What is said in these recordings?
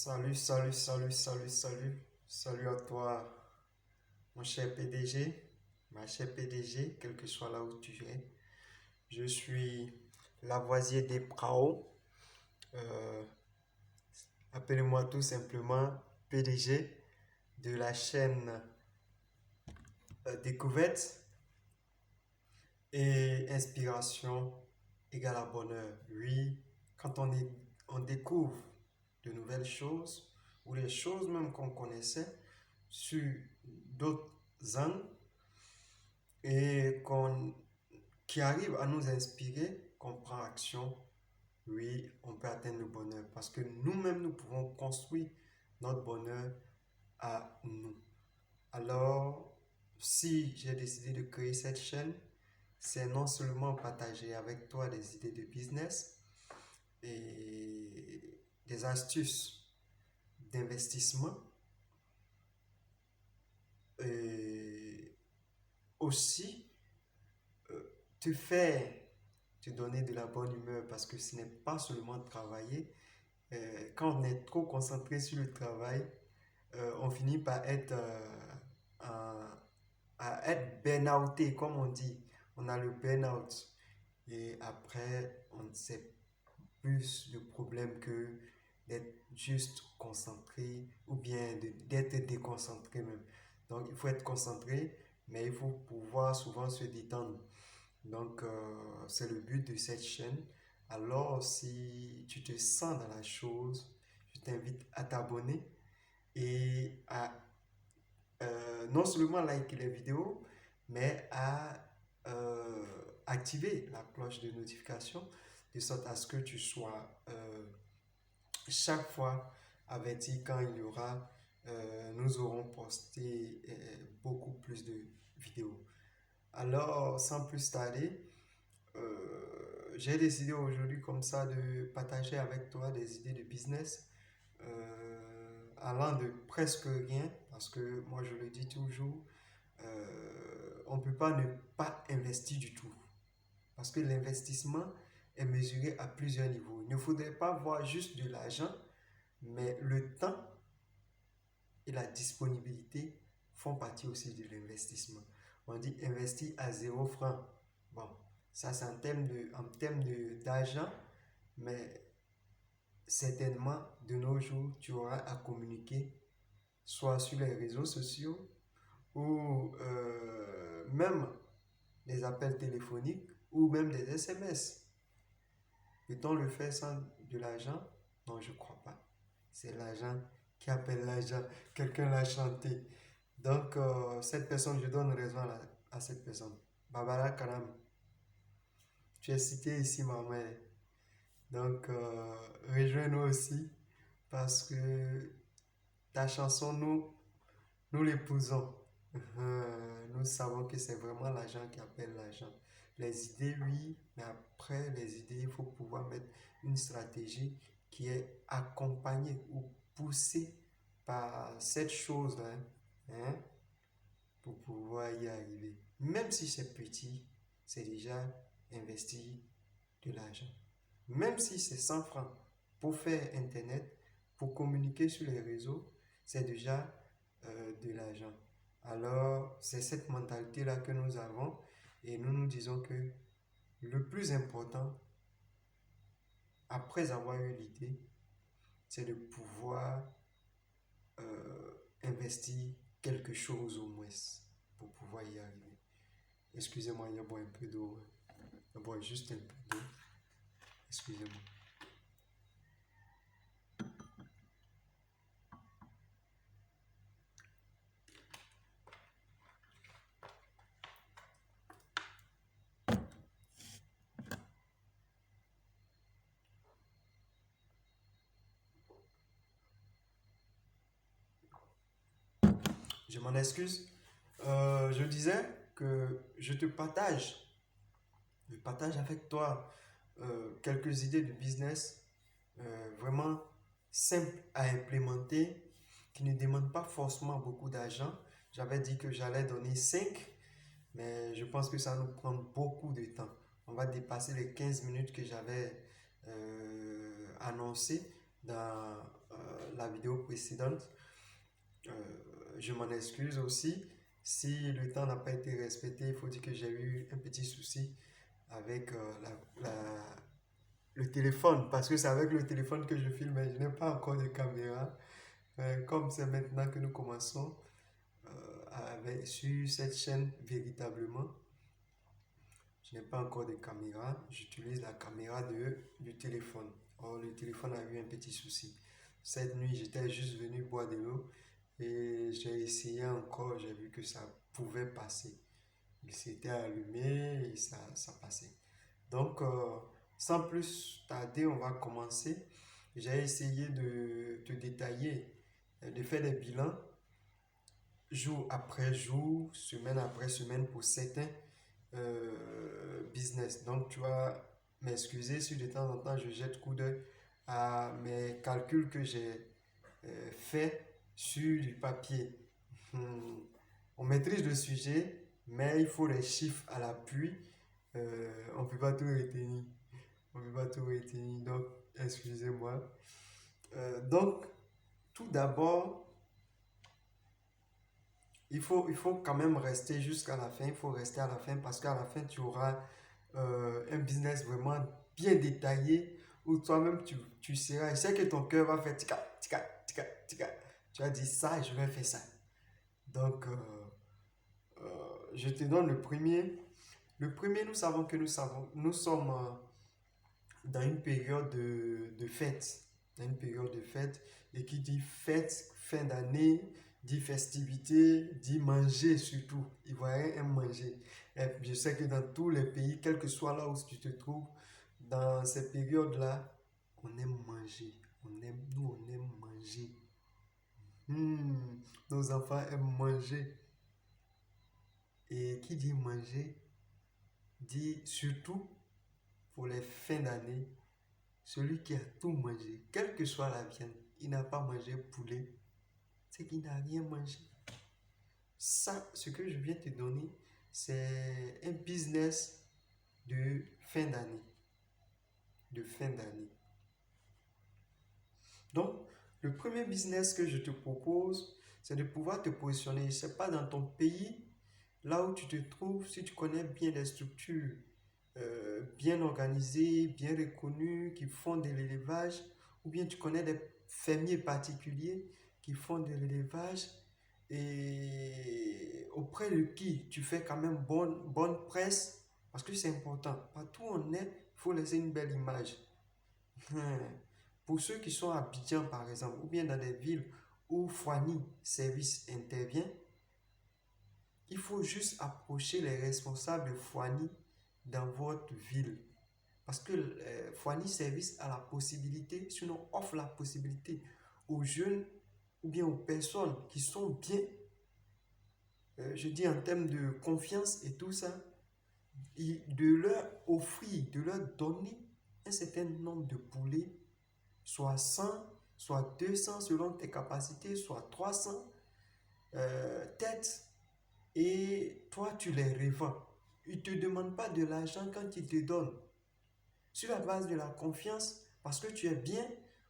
Salut, salut, salut, salut, salut. Salut à toi, mon cher PDG, ma chère PDG, quel que soit là où tu es. Je suis Lavoisier des Prao. Euh, Appelez-moi tout simplement PDG de la chaîne Découverte et Inspiration égale à bonheur. Oui, quand on découvre de nouvelles choses ou les choses même qu'on connaissait sur d'autres angles et qui arrive à nous inspirer, qu'on prend action, oui, on peut atteindre le bonheur parce que nous-mêmes, nous pouvons construire notre bonheur à nous. Alors, si j'ai décidé de créer cette chaîne, c'est non seulement partager avec toi des idées de business et des astuces d'investissement et aussi te faire te donner de la bonne humeur parce que ce n'est pas seulement travailler. Quand on est trop concentré sur le travail, on finit par être, à être burn-outé, comme on dit. On a le burn-out. Et après, on ne sait plus le problème que d'être juste concentré ou bien d'être déconcentré même. Donc, il faut être concentré, mais il faut pouvoir souvent se détendre. Donc, c'est le but de cette chaîne. Alors, si tu te sens dans la chose, je t'invite à t'abonner et à non seulement liker les vidéos, mais à euh, activer la cloche de notification de sorte à ce que tu sois chaque fois averti quand nous aurons posté beaucoup plus de vidéos. Alors, sans plus tarder, j'ai décidé aujourd'hui comme ça de partager avec toi des idées de business allant de presque rien, parce que moi je le dis toujours, on ne peut pas ne pas investir du tout. Parce que l'investissement est mesuré à plusieurs niveaux. Il ne faudrait pas voir juste de l'argent, mais le temps et la disponibilité font partie aussi de l'investissement. On dit investir à 0 franc. Bon, ça c'est en termes d'argent, mais certainement de nos jours, tu auras à communiquer soit sur les réseaux sociaux ou même des appels téléphoniques ou même des SMS. Peut-on le faire sans de l'argent? Non, je ne crois pas. C'est l'argent qui appelle l'argent. Quelqu'un l'a chanté. Donc, cette personne, je donne raison à cette personne. Barbara Karam, tu es cité ici, ma mère. Donc, rejoins-nous aussi parce que ta chanson, nous l'épousons. Nous savons que c'est vraiment l'argent qui appelle l'argent. Les idées, oui, mais après les idées, il faut pouvoir mettre une stratégie qui est accompagnée ou poussée par cette chose-là, hein, pour pouvoir y arriver. Même si c'est petit, c'est déjà investir de l'argent. Même si c'est 100 francs pour faire Internet, pour communiquer sur les réseaux, c'est déjà de l'argent. Alors, c'est cette mentalité-là que nous avons et nous nous disons que le plus important, après avoir eu l'idée, c'est de pouvoir investir quelque chose au moins pour pouvoir y arriver. Excusez-moi, il y a un peu d'eau. Il y a juste un peu d'eau. Excusez-moi. Je m'en excuse. Je disais que je partage avec toi quelques idées de business vraiment simples à implémenter, qui ne demandent pas forcément beaucoup d'argent. J'avais dit que j'allais donner 5, mais je pense que ça nous prend beaucoup de temps. On va dépasser les 15 minutes que j'avais annoncées. dans la vidéo précédente. Je m'en excuse aussi. Si le temps n'a pas été respecté, il faut dire que j'ai eu un petit souci avec le téléphone, parce que c'est avec le téléphone que je filme, mais je n'ai pas encore de caméra. Comme c'est maintenant que nous commençons sur cette chaîne véritablement, je n'ai pas encore de caméra, j'utilise la caméra du téléphone. Or, le téléphone a eu un petit souci. Cette nuit, j'étais juste venu boire de l'eau et j'ai essayé encore, j'ai vu que ça pouvait passer. Il s'était allumé et ça passait. Donc, sans plus tarder, on va commencer. J'ai essayé de te détailler, de faire des bilans jour après jour, semaine après semaine pour certains business. Donc, tu vas m'excuser si de temps en temps je jette coup d'œil à mes calculs que j'ai fait sur du papier. On maîtrise le sujet, mais il faut les chiffres à l'appui. On ne peut pas tout retenir. On ne peut pas tout retenir. Donc, excusez-moi. Donc, tout d'abord, il faut quand même rester jusqu'à la fin. Il faut rester à la fin parce qu'à la fin, tu auras un business vraiment bien détaillé où toi-même, tu seras. Je sais que ton cœur va faire tika, tika, tika, tika. Tu vas dire ça et je vais faire ça. Donc, je te donne le premier. Le premier, nous savons que nous sommes dans une période de fête. Dans une période de fête. Et qui dit fête, fin d'année, dit festivité, dit manger surtout. Ivoirien aime manger. Et je sais que dans tous les pays, quel que soit là où tu te trouves, dans ces périodes-là, on aime manger. Nous, on aime manger. Nos enfants aiment manger. Et qui dit manger, dit surtout pour les fins d'année, celui qui a tout mangé, quelle que soit la viande, il n'a pas mangé poulet, c'est qu'il n'a rien mangé. Ça, ce que je viens te donner, c'est un business de fin d'année. De fin d'année. Donc, le premier business que je te propose, c'est de pouvoir te positionner. Je ne sais pas dans ton pays, là où tu te trouves, si tu connais bien les structures bien organisées, bien reconnues, qui font de l'élevage, ou bien tu connais des fermiers particuliers qui font de l'élevage et auprès de qui tu fais quand même bonne presse, parce que c'est important. Partout où on est, il faut laisser une belle image. Pour ceux qui sont à Abidjan, par exemple, ou bien dans des villes où Foigny Service intervient, il faut juste approcher les responsables de Foigny dans votre ville. Parce que Foigny Service a la possibilité, sinon offre la possibilité aux jeunes ou bien aux personnes qui sont bien, je dis en termes de confiance et tout ça, de leur offrir, de leur donner un certain nombre de poulets, soit 100, soit 200 selon tes capacités, soit 300 têtes, et toi tu les revends. Ils ne te demandent pas de l'argent quand ils te donnent. Sur la base de la confiance, parce que tu es bien,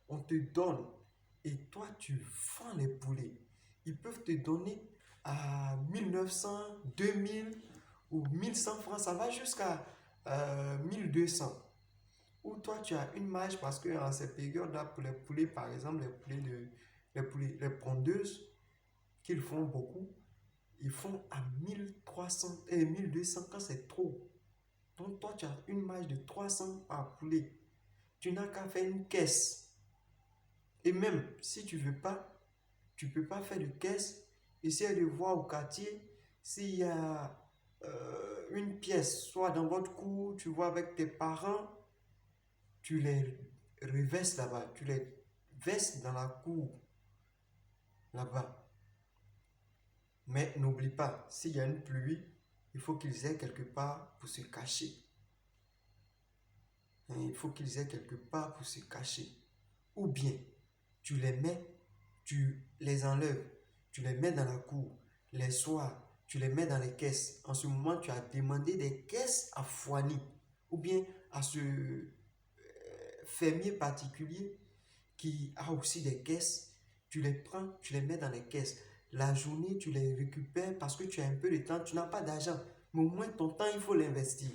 on te donne. Et toi, tu vends les poulets. Ils peuvent te donner à 1900, 2000 ou 1100 francs. Ça va jusqu'à 1200. Ou toi, tu as une marge parce que en ces périodes-là, pour les poulets, par exemple, les pondeuses, qu'ils font beaucoup, ils font à 1300 et 1200 quand c'est trop. Donc toi, tu as une marge de 300 par poulet. Tu n'as qu'à faire une caisse. Et même si tu ne veux pas, tu ne peux pas faire de caisse. Essaye de voir au quartier s'il y a une pièce, soit dans votre cour, tu vois avec tes parents, tu les reverses là-bas, tu les verses dans la cour là-bas. Mais n'oublie pas, s'il y a une pluie, il faut qu'ils aient quelque part pour se cacher. Il faut qu'ils aient quelque part pour se cacher. Ou bien, tu les mets, tu les enlèves, tu les mets dans la cour. Les soirs, tu les mets dans les caisses. En ce moment, tu as demandé des caisses à Foigny ou bien à ce fermier particulier qui a aussi des caisses, tu les prends, tu les mets dans les caisses. La journée, tu les récupères parce que tu as un peu de temps, tu n'as pas d'argent. Mais au moins, ton temps, il faut l'investir.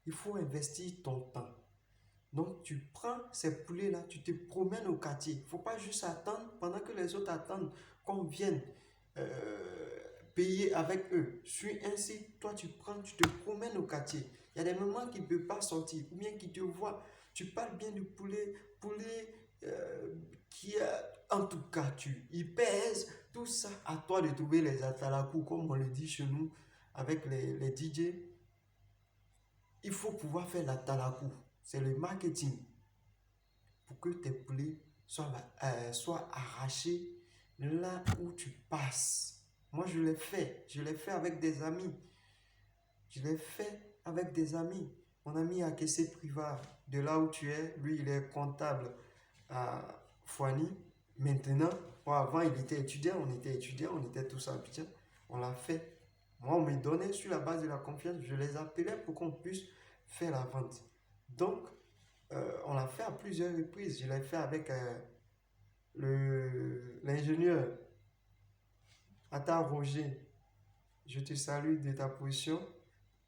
Il faut investir ton temps. Donc, tu prends ces poulets-là, tu te promènes au quartier. Il ne faut pas juste attendre pendant que les autres attendent qu'on vienne payer avec eux. Suis ainsi, toi, tu prends, tu te promènes au quartier. Il y a des moments qui ne peuvent pas sortir, ou bien qui te voient. Tu parles bien du poulet qui en tout cas, il pèse. Tout ça, à toi de trouver les atalakou, comme on le dit chez nous, avec les DJ. Il faut pouvoir faire la talakou. C'est le marketing pour que tes poulets soient arrachés là où tu passes. Moi, je l'ai fait. Je l'ai fait avec des amis. Je l'ai fait avec des amis. Mon ami a caissé Privard, de là où tu es, lui, il est comptable à Foigny. Maintenant, avant, il était étudiant, on était tous à Abidjan. On l'a fait. Moi, on me donnait sur la base de la confiance, je les appelais pour qu'on puisse faire la vente. Donc, on l'a fait à plusieurs reprises. Je l'ai fait avec l'ingénieur Atta Roger. Je te salue de ta position.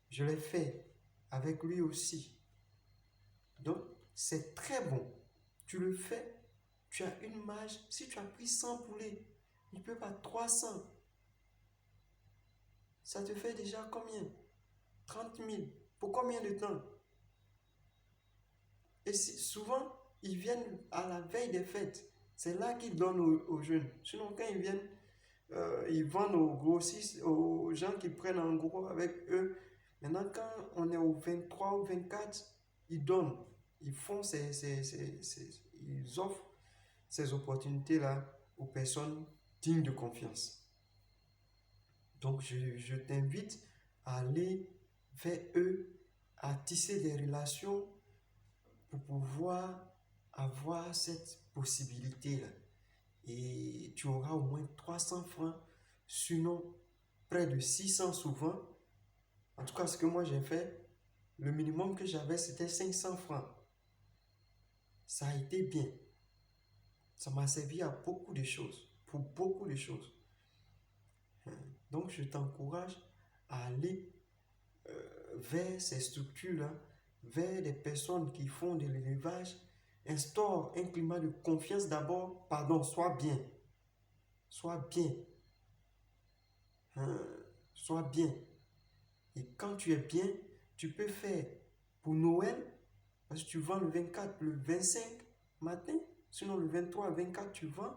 Je l'ai fait avec lui aussi. Donc, c'est très bon. Tu le fais, tu as une marge. Si tu as pris 100 poulets, il peut pas 300. Ça te fait déjà combien? 30 000. Pour combien de temps? Et souvent, ils viennent à la veille des fêtes. C'est là qu'ils donnent aux jeunes. Sinon, quand ils viennent, ils vendent aux grossistes, aux gens qui prennent en gros avec eux. Maintenant, quand on est au 23 ou 24, ils donnent. Ils font ils offrent ces opportunités-là aux personnes dignes de confiance. Donc, je t'invite à aller vers eux, à tisser des relations pour pouvoir avoir cette possibilité-là. Et tu auras au moins 300 francs, sinon près de 600 souvent. En tout cas, ce que moi j'ai fait, le minimum que j'avais, c'était 500 francs. Ça a été bien. Ça m'a servi à beaucoup de choses, pour beaucoup de choses. Donc, je t'encourage à aller vers ces structures-là, vers des personnes qui font de l'élevage. Instaure un climat de confiance d'abord. Pardon, sois bien. Sois bien. Hein, sois bien. Et quand tu es bien, tu peux faire pour Noël, parce que tu vends le 24, le 25 matin. Sinon, le 23, 24, tu vends.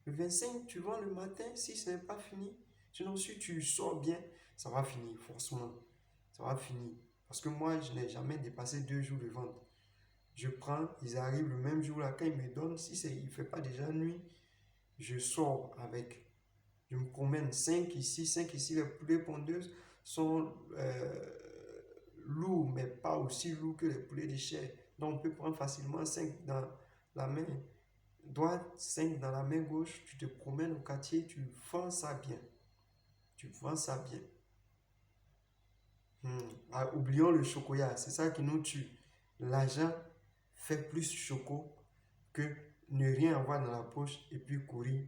Le 25, tu vends le matin si ce n'est pas fini. Sinon, si tu sors bien, ça va finir, forcément. Ça va finir. Parce que moi, je n'ai jamais dépassé 2 jours de vente. Je prends, ils arrivent le même jour là, quand ils me donnent, si il ne fait pas déjà nuit, je sors avec. Je me promène 5 ici, 5 ici. Les poulets pondeuses sont lourds, mais pas aussi lourds que les poulets de chair. Donc, on peut prendre facilement 5 dans la main droite, 5 dans la main gauche. Tu te promènes au quartier, tu vends ça bien. Tu vends ça bien. Ah, oublions le chocolat, c'est ça qui nous tue. L'argent fait plus choco que ne rien avoir dans la poche et puis courir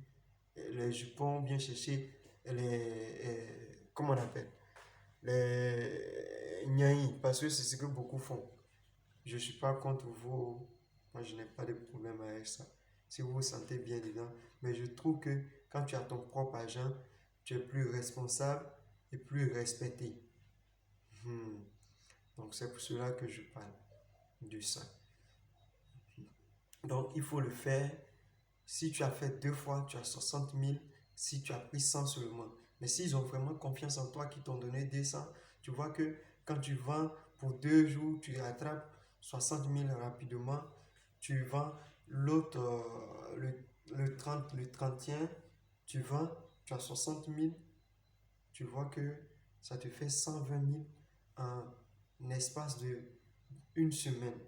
les jupons, bien chercher comment on appelle, les niaïs, parce que c'est ce que beaucoup font. Je ne suis pas contre vous, moi je n'ai pas de problème avec ça. Si vous vous sentez bien dedans, mais je trouve que quand tu as ton propre argent, tu es plus responsable et plus respecté. Hmm. Donc c'est pour cela que je parle de ça. Donc il faut le faire. Si tu as fait 2 fois, tu as 60 000. Si tu as pris 100 seulement. Mais s'ils ont vraiment confiance en toi, qui t'ont donné 200, tu vois que quand tu vends pour 2 jours, tu rattrapes 60 000 rapidement. Tu vends l'autre, le 30, le 31, tu vends, tu as 60 000. Tu vois que ça te fait 120 000 en espace de une semaine.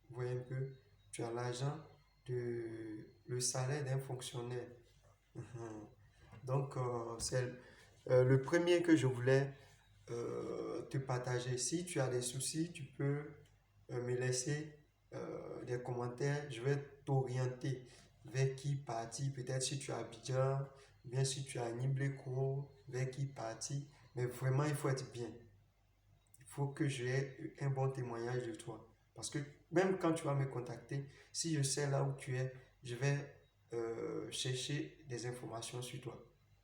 Vous voyez un peu, tu as l'argent de le salaire d'un fonctionnaire. Donc, c'est le premier que je voulais te partager. Si tu as des soucis, tu peux me laisser des commentaires, je vais t'orienter vers qui partir. Peut-être si tu es à Abidjan, ou bien si tu es à Nibleko, vers qui partir. Mais vraiment, il faut être bien. Il faut que j'ai un bon témoignage de toi. Parce que même quand tu vas me contacter, si je sais là où tu es, je vais chercher des informations sur toi.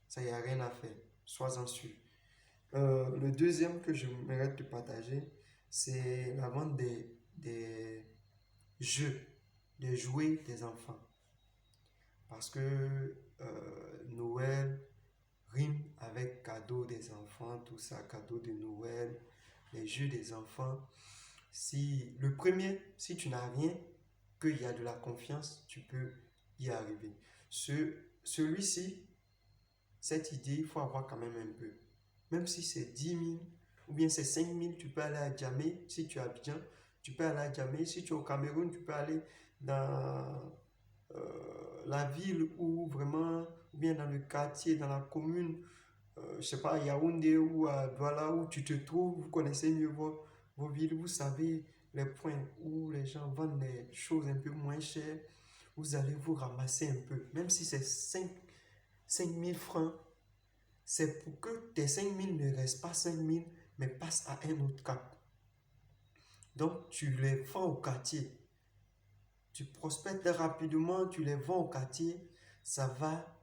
Ça, il n'y a rien à faire. Sois-en sûr. Le deuxième que je j'aimerais te partager, c'est la vente des jeux, des jouets des enfants. Parce que Noël rime avec cadeau des enfants, tout ça, cadeau de Noël, les jeux des enfants. Si le premier, si tu n'as rien, qu'il y a de la confiance, tu peux y arriver. Celui-ci, cette idée, il faut avoir quand même un peu. Même si c'est 10 000 ou bien c'est 5 000, tu peux aller à Djamé. Si tu es à Abidjan, tu peux aller à Djamé. Si tu es au Cameroun, tu peux aller dans la ville ou vraiment, ou bien dans le quartier, dans la commune, je sais pas, à Yaoundé ou à Douala où tu te trouves, vous connaissez mieux vos villes, vous savez les points où les gens vendent des choses un peu moins chères, vous allez vous ramasser un peu. Même si c'est 5 000 francs, c'est pour que tes 5 000 ne restent pas 5 000, mais passent à un autre cap. Donc, tu les vends au quartier. Tu prospectes rapidement, tu les vends au quartier, ça va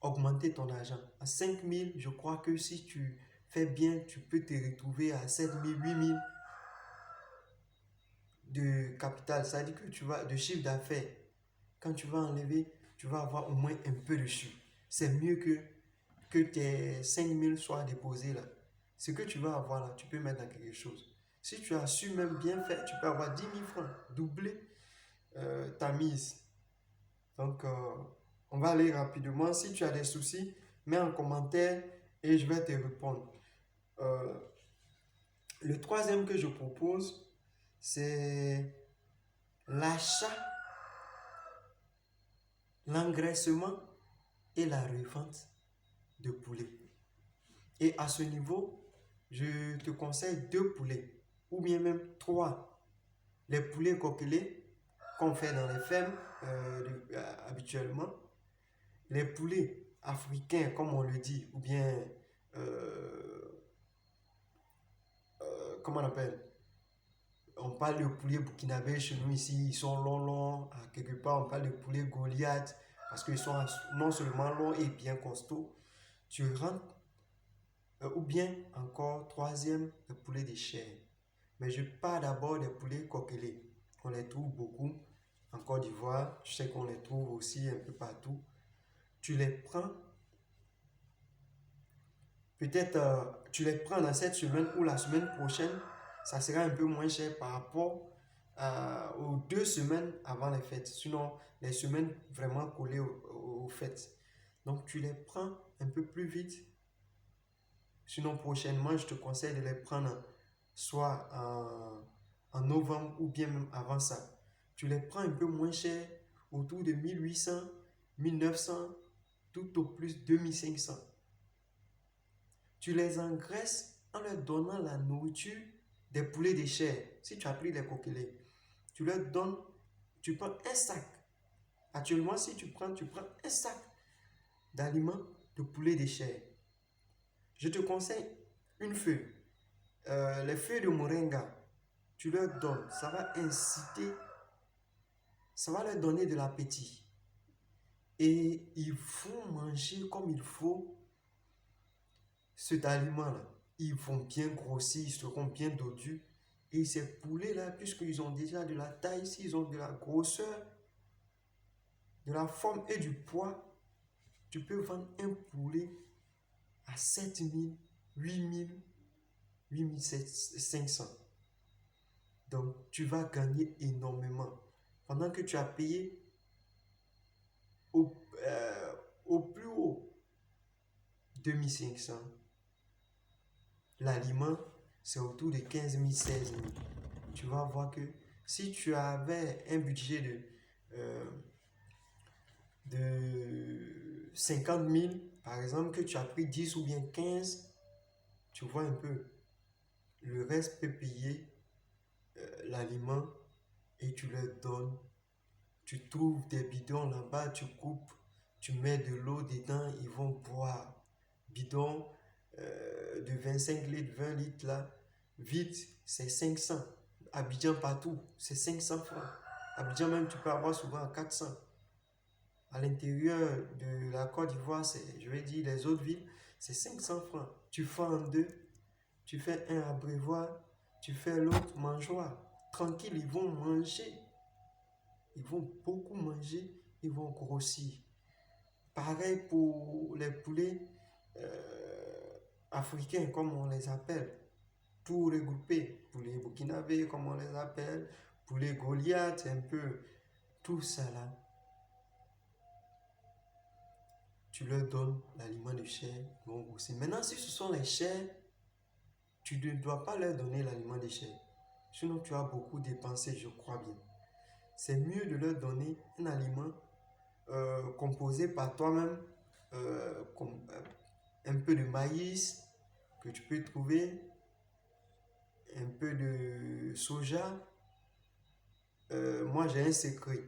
augmenter ton argent. À 5 000, je crois que si tu fais bien, tu peux te retrouver à 7 000, 8 000 de capital. Ça veut dire que tu vas, de chiffre d'affaires, quand tu vas enlever, tu vas avoir au moins un peu de chiffre. C'est mieux que tes 5 000 soient déposés là. Ce que tu vas avoir là, tu peux mettre dans quelque chose. Si tu as su même bien faire, tu peux avoir 10 000 francs, doubler ta mise. Donc, on va aller rapidement. Si tu as des soucis, mets en commentaire et je vais te répondre. Euh, le troisième que je propose, c'est l'achat, l'engraissement et la revente de poulets. Et à ce niveau, je te conseille 2 poulets ou bien même 3. Les poulets coquelés qu'on fait dans les fermes habituellement. Les poulets africains, comme on le dit, ou bien, comment on appelle? On parle de poulet burkinabé chez nous ici, ils sont longs, longs. Quelque part, on parle de poulet Goliath parce qu'ils sont non seulement longs et bien costauds. Tu rentres, ou bien encore, troisième, le poulet de chair. Mais je parle d'abord des poulets coquelés. On les trouve beaucoup en Côte d'Ivoire. Je sais qu'on les trouve aussi un peu partout. Tu les prends, peut-être tu les prends dans cette semaine ou la semaine prochaine, ça sera un peu moins cher par rapport aux 2 semaines avant les fêtes. Sinon, les semaines vraiment collées aux fêtes. Donc, tu les prends un peu plus vite. Sinon, prochainement, je te conseille de les prendre soit en novembre ou bien même avant ça. Tu les prends un peu moins cher, autour de 1 800, 1 900, tout au plus 2 500. Tu les engraisses en leur donnant la nourriture des poulets de chair. Si tu as pris les coquelets, tu leur donnes, tu prends un sac. Actuellement, si tu prends un sac d'aliments de poulet de chair. Je te conseille une feuille. Les feuilles de moringa, tu leur donnes. Ça va inciter, ça va leur donner de l'appétit. Et ils vont manger comme il faut cet aliment-là. Ils vont bien grossir, ils seront bien dodus. Et ces poulets-là, puisqu'ils ont déjà de la taille, s'ils ont de la grosseur, de la forme et du poids, tu peux vendre un poulet à 7 000, 8 000, 8 500. Donc, tu vas gagner énormément. Pendant que tu as payé au plus haut 2 500, l'aliment, c'est autour de 15 000, 16 000. Tu vas voir que si tu avais un budget de 50 000, par exemple, que tu as pris 10 ou bien 15, tu vois un peu. Le reste peut payer l'aliment et tu leur donnes. Tu trouves des bidons là-bas, tu coupes, tu mets de l'eau dedans, ils vont boire. Bidon de 25 litres, 20 litres là, vite, c'est 500. Abidjan partout, c'est 500 francs. Abidjan même, tu peux avoir souvent à 400. À l'intérieur de la Côte d'Ivoire, je vais dire les autres villes, c'est 500 francs. Tu fais en deux, tu fais un abreuvoir, tu fais l'autre mangeoire. Tranquille, ils vont manger. Ils vont beaucoup manger, ils vont grossir. Pareil pour les poulets africains, comme on les appelle. Tout regroupé. Poulets burkinabés, comme on les appelle. Poulets Goliath, un peu. Tout ça là. Tu leur donnes l'aliment de chair, ils vont grossir. Maintenant, si ce sont les chairs, tu ne dois pas leur donner l'aliment de chair. Sinon, tu as beaucoup dépensé, je crois bien. C'est mieux de leur donner un aliment composé par toi-même, un peu de maïs que tu peux trouver, un peu de soja. Moi, j'ai un secret.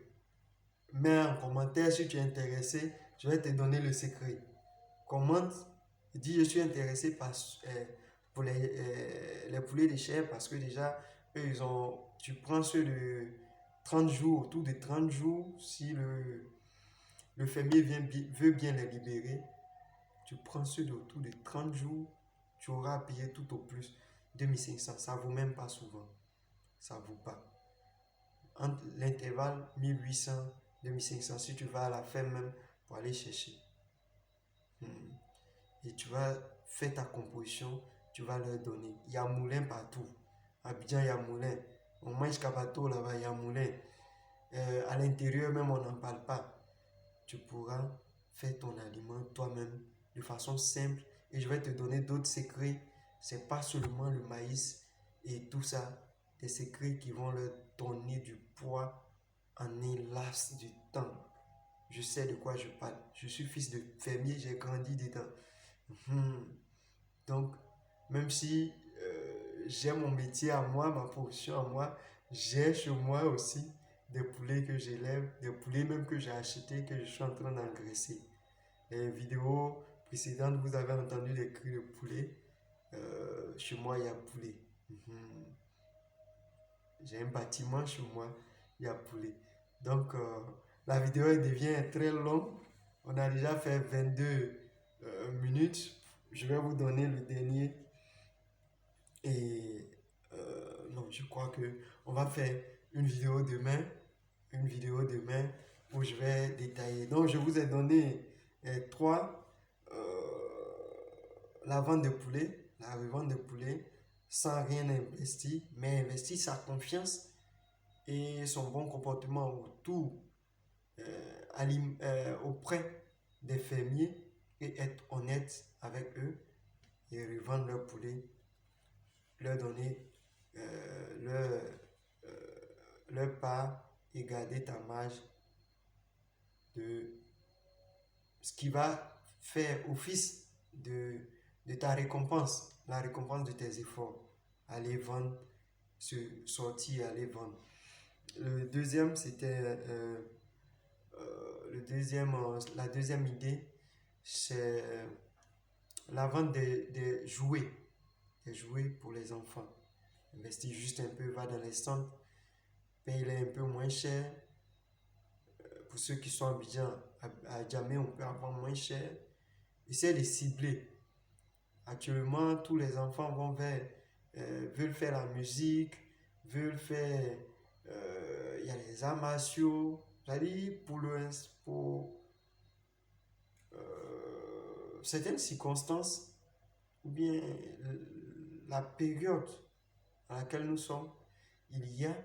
Mets en commentaire si tu es intéressé, je vais te donner le secret. Commente, dis je suis intéressé pour les poulets de chair parce que déjà, eux, tu prends ceux de 30 jours, autour de 30 jours, si le fermier veut bien les libérer, tu prends ceux d'autour de 30 jours, tu auras payé tout au plus 2500. Ça ne vaut même pas souvent. Ça ne vaut pas. Entre l'intervalle 1800, 2500, si tu vas à la ferme même pour aller chercher. Et tu vas faire ta composition, tu vas leur donner. Il y a moulin partout. À Abidjan, il y a moulin. On mange Kabato là-bas, il y a moulin. À l'intérieur même, on n'en parle pas. Tu pourras faire ton aliment toi-même de façon simple. Et je vais te donner d'autres secrets. C'est pas seulement le maïs et tout ça. Des secrets qui vont leur donner du poids en un laps du temps. Je sais de quoi je parle. Je suis fils de fermier, j'ai grandi dedans. Donc, même si j'ai mon métier à moi, ma profession à moi, j'ai chez moi aussi des poulets que j'élève, des poulets même que j'ai achetés, que je suis en train d'engraisser. Les vidéos précédentes, vous avez entendu les cris de poulet. Chez moi, il y a poulet. J'ai un bâtiment chez moi, il y a poulet. Donc, la vidéo elle devient très longue. On a déjà fait 22 minutes. Je vais vous donner le dernier. Et non, je crois que on va faire une vidéo demain. Une vidéo demain où je vais détailler. Donc, je vous ai donné trois. La vente de poulet, la revente de poulet, sans rien investir, mais investir sa confiance et son bon comportement autour, auprès des fermiers et être honnête avec eux et revendre leur poulet, leur donner leur, leur part et garder ta marge de ce qui va faire office de ta récompense, la récompense de tes efforts. Aller vendre, se sortir, aller vendre. Le deuxième, c'était la deuxième idée, c'est la vente des jouets pour les enfants. Investir juste un peu, va dans les centres, paye-les un peu moins cher. Pour ceux qui sont à Djamé, on peut avoir moins cher. Essaye de cibler. Actuellement, tous les enfants veulent faire la musique, veulent faire, il y a les arts martiaux. C'est-à-dire pour certaines circonstances, ou bien la période à laquelle nous sommes, il y a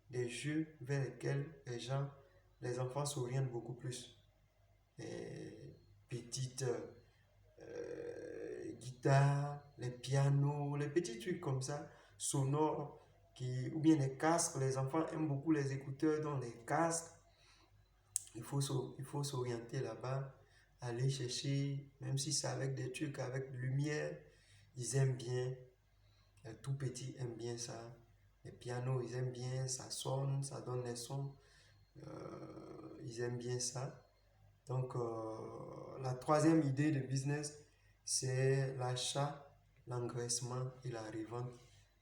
des jeux vers lesquels les enfants s'orientent beaucoup plus. Les petites guitares, les pianos, les petits trucs comme ça, sonores, ou bien les casques. Les enfants aiment beaucoup les écouteurs, donc les casques. Il faut s'orienter là-bas, aller chercher, même si c'est avec des trucs, avec lumière, ils aiment bien. Les tout petits aiment bien ça. les pianos, ils aiment bien, ça sonne, ça donne les sons. Ils aiment bien ça. Donc, la troisième idée de business, c'est l'achat, l'engraissement et la revente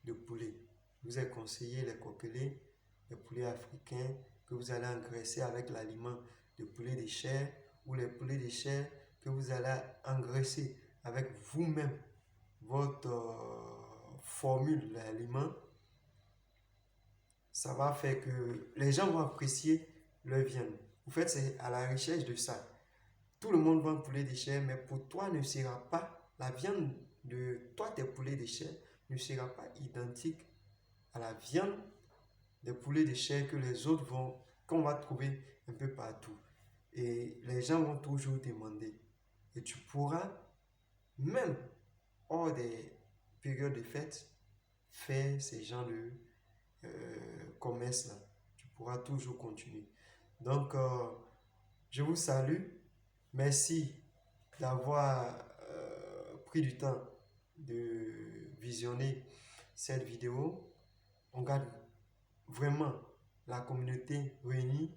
de poulets. Je vous ai conseillé les coquelets, les poulets africains que vous allez engraisser avec l'aliment de poulet de chair ou les poulets de chair que vous allez engraisser avec vous-même votre formule d'aliment. Ça va faire que les gens vont apprécier leur viande. Vous faites, c'est à la recherche de ça. Tout le monde vend poulet de chair, mais pour toi ne sera pas, la viande de toi, tes poulets de chair, ne sera pas identique à la viande des poulets de chair que les autres qu'on va trouver un peu partout. Et les gens vont toujours demander. Et tu pourras, même hors des périodes de fête, faire ces genres de commerce-là. Tu pourras toujours continuer. Donc, je vous salue. Merci d'avoir pris du temps de visionner cette vidéo. On garde vraiment la communauté réunie.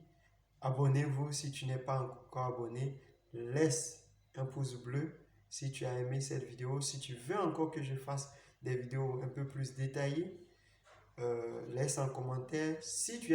Abonnez-vous si tu n'es pas encore abonné. Laisse un pouce bleu si tu as aimé cette vidéo. Si tu veux encore que je fasse des vidéos un peu plus détaillées, laisse un commentaire. Si tu